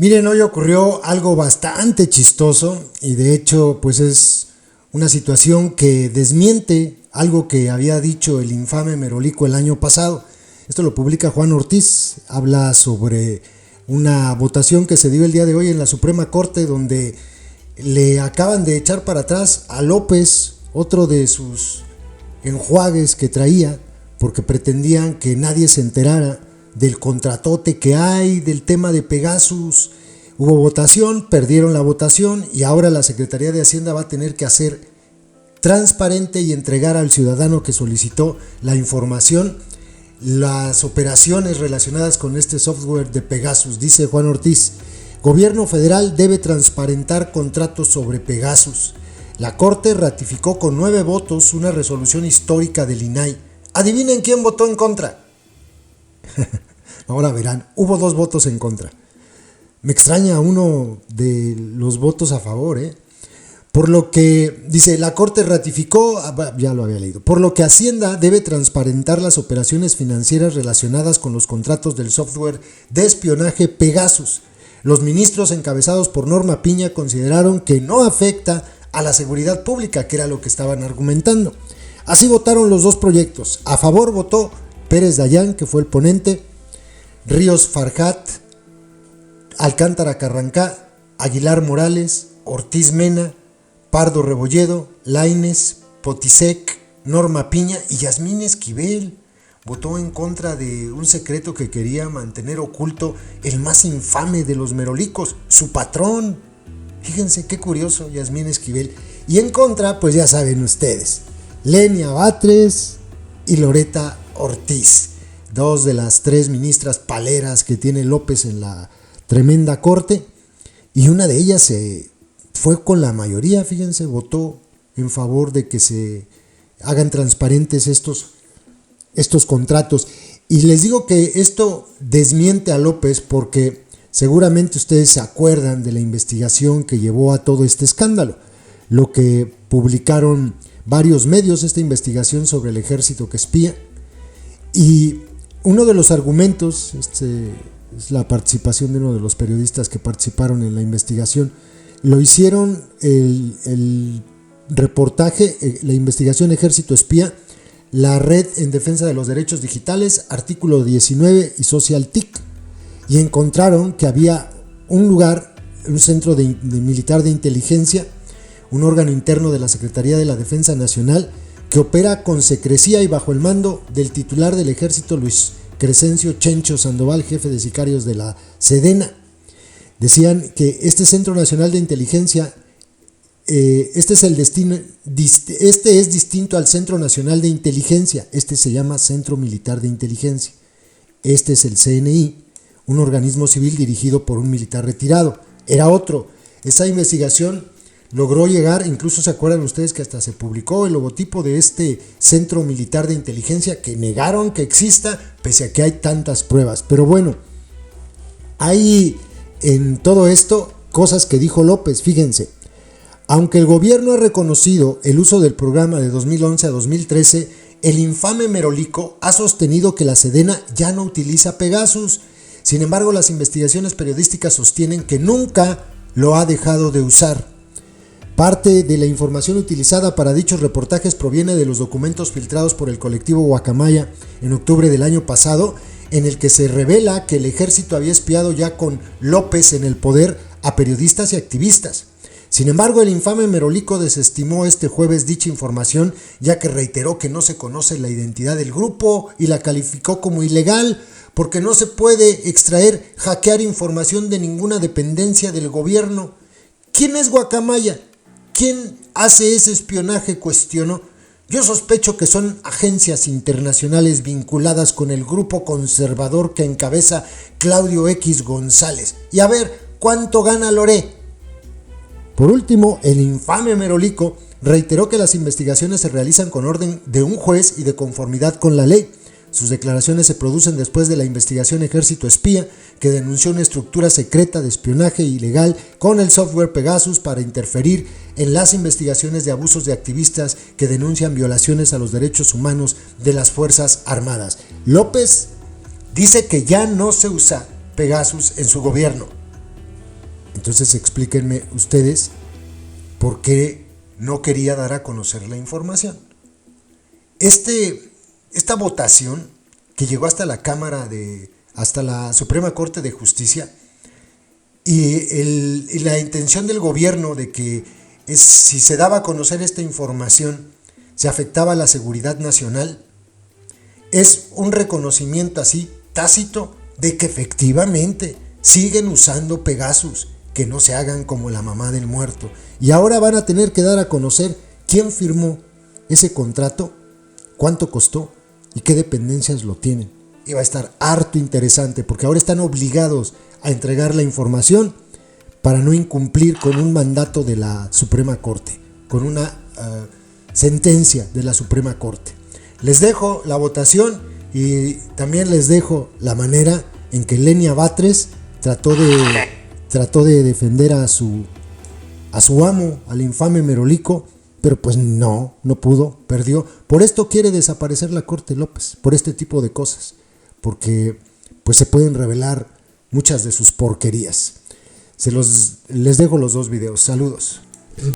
Miren, hoy ocurrió algo bastante chistoso y de hecho pues es una situación que desmiente algo que había dicho el infame Merolico el año pasado. Esto lo publica Juan Ortiz, habla sobre una votación que se dio el día de hoy en la Suprema Corte donde le acaban de echar para atrás a López otro de sus enjuagues que traía porque pretendían que nadie se enterara del contratote que hay, del tema de Pegasus. Hubo votación, perdieron la votación y ahora la Secretaría de Hacienda va a tener que hacer transparente y entregar al ciudadano que solicitó la información, las operaciones relacionadas con este software de Pegasus. Dice Juan Ortiz, Gobierno federal debe transparentar contratos sobre Pegasus. La Corte ratificó con 9 votos una resolución histórica del INAI. ¿Adivinen quién votó en contra? Ahora verán, hubo 2 votos en contra. Me extraña uno de los votos a favor, Por lo que, dice, la Corte ratificó, ya lo había leído, por lo que Hacienda debe transparentar las operaciones financieras relacionadas con los contratos del software de espionaje Pegasus. Los ministros encabezados por Norma Piña consideraron que no afecta a la seguridad pública, que era lo que estaban argumentando. Así votaron los 2 proyectos. A favor votó Pérez Dayán, que fue el ponente, Ríos Farjat, Alcántara Carrancá, Aguilar Morales, Ortiz Mena, Pardo Rebolledo, Lainez, Potisek, Norma Piña y Yasmín Esquivel. Votó en contra de un secreto que quería mantener oculto el más infame de los merolicos, su patrón. Fíjense qué curioso, Yasmín Esquivel. Y en contra, pues ya saben ustedes, Lenia Batres y Loreta Ortiz, 2 de las 3 ministras paleras que tiene López en la tremenda corte, y una de ellas se fue con la mayoría, fíjense, votó en favor de que se hagan transparentes estos contratos. Y les digo que esto desmiente a López porque seguramente ustedes se acuerdan de la investigación que llevó a todo este escándalo, lo que publicaron varios medios, esta investigación sobre el ejército que espía, y uno de los argumentos, es la participación de uno de los periodistas que participaron en la investigación. Lo hicieron el reportaje, la investigación Ejército Espía, la Red en Defensa de los Derechos Digitales, Artículo 19 y SocialTIC, y encontraron que había un lugar, un centro de militar de inteligencia, un órgano interno de la Secretaría de la Defensa Nacional, que opera con secrecía y bajo el mando del titular del Ejército, Luis Crescencio Chencho Sandoval, jefe de sicarios de la Sedena. Decían que este Centro Nacional de Inteligencia, este es distinto al Centro Nacional de Inteligencia, este se llama Centro Militar de Inteligencia. Este es el CNI, un organismo civil dirigido por un militar retirado. Era otro. Esa investigación logró llegar, incluso se acuerdan ustedes que hasta se publicó el logotipo de este Centro Militar de Inteligencia, que negaron que exista, pese a que hay tantas pruebas. Pero bueno, hay en todo esto cosas que dijo López, fíjense. Aunque el gobierno ha reconocido el uso del programa de 2011 a 2013, el infame Merolico ha sostenido que la Sedena ya no utiliza Pegasus. Sin embargo, las investigaciones periodísticas sostienen que nunca lo ha dejado de usar. Parte de la información utilizada para dichos reportajes proviene de los documentos filtrados por el colectivo Guacamaya en octubre del año pasado, en el que se revela que el ejército había espiado ya con López en el poder a periodistas y activistas. Sin embargo, el infame Merolico desestimó este jueves dicha información, ya que reiteró que no se conoce la identidad del grupo y la calificó como ilegal, porque no se puede extraer, hackear información de ninguna dependencia del gobierno. ¿Quién es Guacamaya? ¿Quién hace ese espionaje?, cuestionó. Yo sospecho que son agencias internacionales vinculadas con el grupo conservador que encabeza Claudio X González. Y a ver, ¿cuánto gana Loré? Por último, el infame Merolico reiteró que las investigaciones se realizan con orden de un juez y de conformidad con la ley. Sus declaraciones se producen después de la investigación Ejército Espía, que denunció una estructura secreta de espionaje ilegal con el software Pegasus para interferir en las investigaciones de abusos de activistas que denuncian violaciones a los derechos humanos de las Fuerzas Armadas. López dice que ya no se usa Pegasus en su gobierno. Entonces explíquenme ustedes por qué no quería dar a conocer la información. Esta votación que llegó hasta la hasta la Suprema Corte de Justicia y la intención del gobierno de que si se daba a conocer esta información se afectaba a la seguridad nacional, es un reconocimiento así tácito de que efectivamente siguen usando Pegasus, que no se hagan como la mamá del muerto. Y ahora van a tener que dar a conocer quién firmó ese contrato, cuánto costó y qué dependencias lo tienen. Y va a estar harto interesante porque ahora están obligados a entregar la información para no incumplir con un mandato de la Suprema Corte, con una sentencia de la Suprema Corte. Les dejo la votación y también les dejo la manera en que Lenia Batres trató de defender a su amo, al infame Merolico, pero pues no pudo, perdió. Por esto quiere desaparecer la Corte López, por este tipo de cosas, porque pues se pueden revelar muchas de sus porquerías. Les dejo los dos videos. Saludos.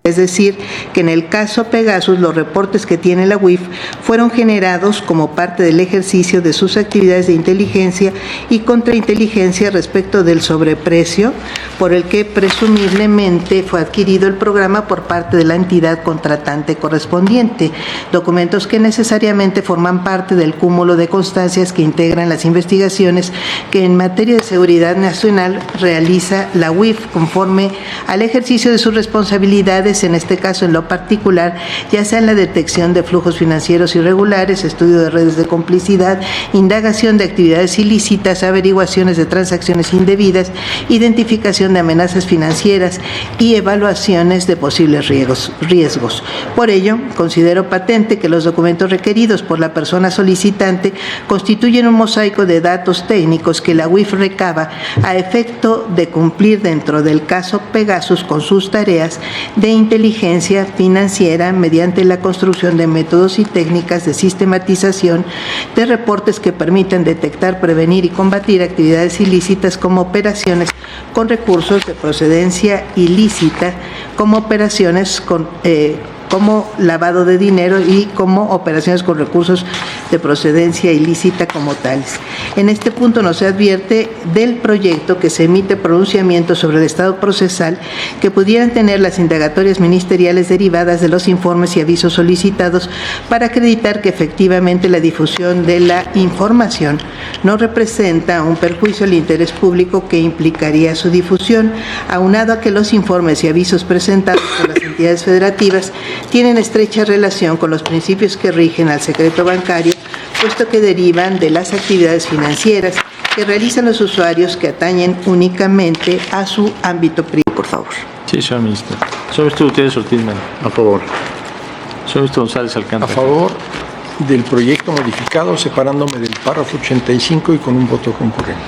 Es decir, que en el caso Pegasus los reportes que tiene la UIF fueron generados como parte del ejercicio de sus actividades de inteligencia y contrainteligencia respecto del sobreprecio por el que presumiblemente fue adquirido el programa por parte de la entidad contratante correspondiente, documentos que necesariamente forman parte del cúmulo de constancias que integran las investigaciones que en materia de seguridad nacional realiza la UIF conforme al ejercicio de sus responsabilidades, en este caso en lo particular, ya sea en la detección de flujos financieros irregulares, estudio de redes de complicidad, indagación de actividades ilícitas, averiguaciones de transacciones indebidas, identificación de amenazas financieras y evaluaciones de posibles riesgos. Por ello, considero patente que los documentos requeridos por la persona solicitante constituyen un mosaico de datos técnicos que la UIF recaba a efecto de cumplir dentro del caso Pegasus con sus tareas de inteligencia financiera mediante la construcción de métodos y técnicas de sistematización de reportes que permitan detectar, prevenir y combatir actividades ilícitas como operaciones con recursos de procedencia ilícita, como operaciones como lavado de dinero y como operaciones con recursos de procedencia ilícita como tales. En este punto no se advierte del proyecto que se emite pronunciamiento sobre el estado procesal que pudieran tener las indagatorias ministeriales derivadas de los informes y avisos solicitados para acreditar que efectivamente la difusión de la información no representa un perjuicio al interés público que implicaría su difusión, aunado a que los informes y avisos presentados por las entidades federativas tienen estrecha relación con los principios que rigen al secreto bancario, puesto que derivan de las actividades financieras que realizan los usuarios que atañen únicamente a su ámbito privado. Por favor. Sí, señor ministro. Señor ministro Gutiérrez Ortiz Mena. A favor. Señor ministro González Alcántara. A favor del proyecto modificado, separándome del párrafo 85 y con un voto concurrente.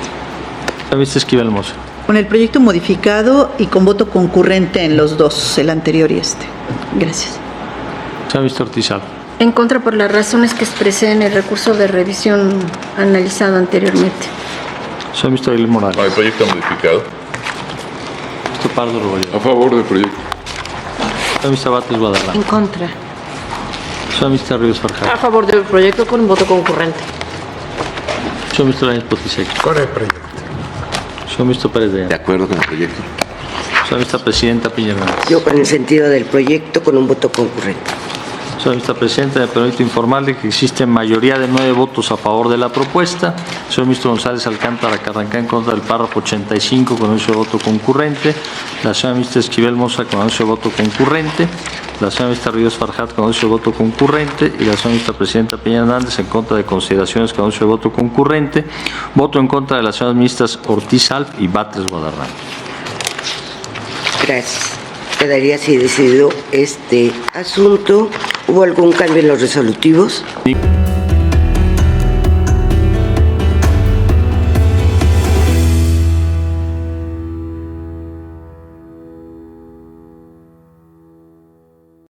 Señor ministro Esquivel Moza. Con el proyecto modificado y con voto concurrente en los dos, el anterior y este. Gracias. Señor ministro Ortiz Alba. En contra por las razones que expresé en el recurso de revisión analizado anteriormente. Señor ministro Aguilar Morales. Con el proyecto modificado. Ministro Pardo Rubio. A favor del proyecto. Señor ministro Batres Guadarrama. En contra. Señor ministro Ríos Farjat. A favor del proyecto con un voto concurrente. Señor ministro Lainez Potisek. Con el proyecto. Señor ministro Pérez de De acuerdo con el proyecto. Señor ministra Presidenta Piña Hernández. Yo con el sentido del proyecto con un voto concurrente. Señora ministra Presidenta, me permito informarle que existe mayoría de 9 votos a favor de la propuesta. Señor ministro González Alcántara Carrancá en contra del párrafo 85 con anuncio de voto concurrente. La señora ministra Esquivel Moza con anuncio de voto concurrente. La señora ministra Ríos Farjat con anuncio de voto concurrente. Y la señora ministra Presidenta Piña Hernández en contra de consideraciones con anuncio de voto concurrente. Voto en contra de las señoras ministras Ortiz Alp y Batres Guadarrama. Gracias. Quedaría así decidido este asunto. ¿Hubo algún cambio en los resolutivos? Sí.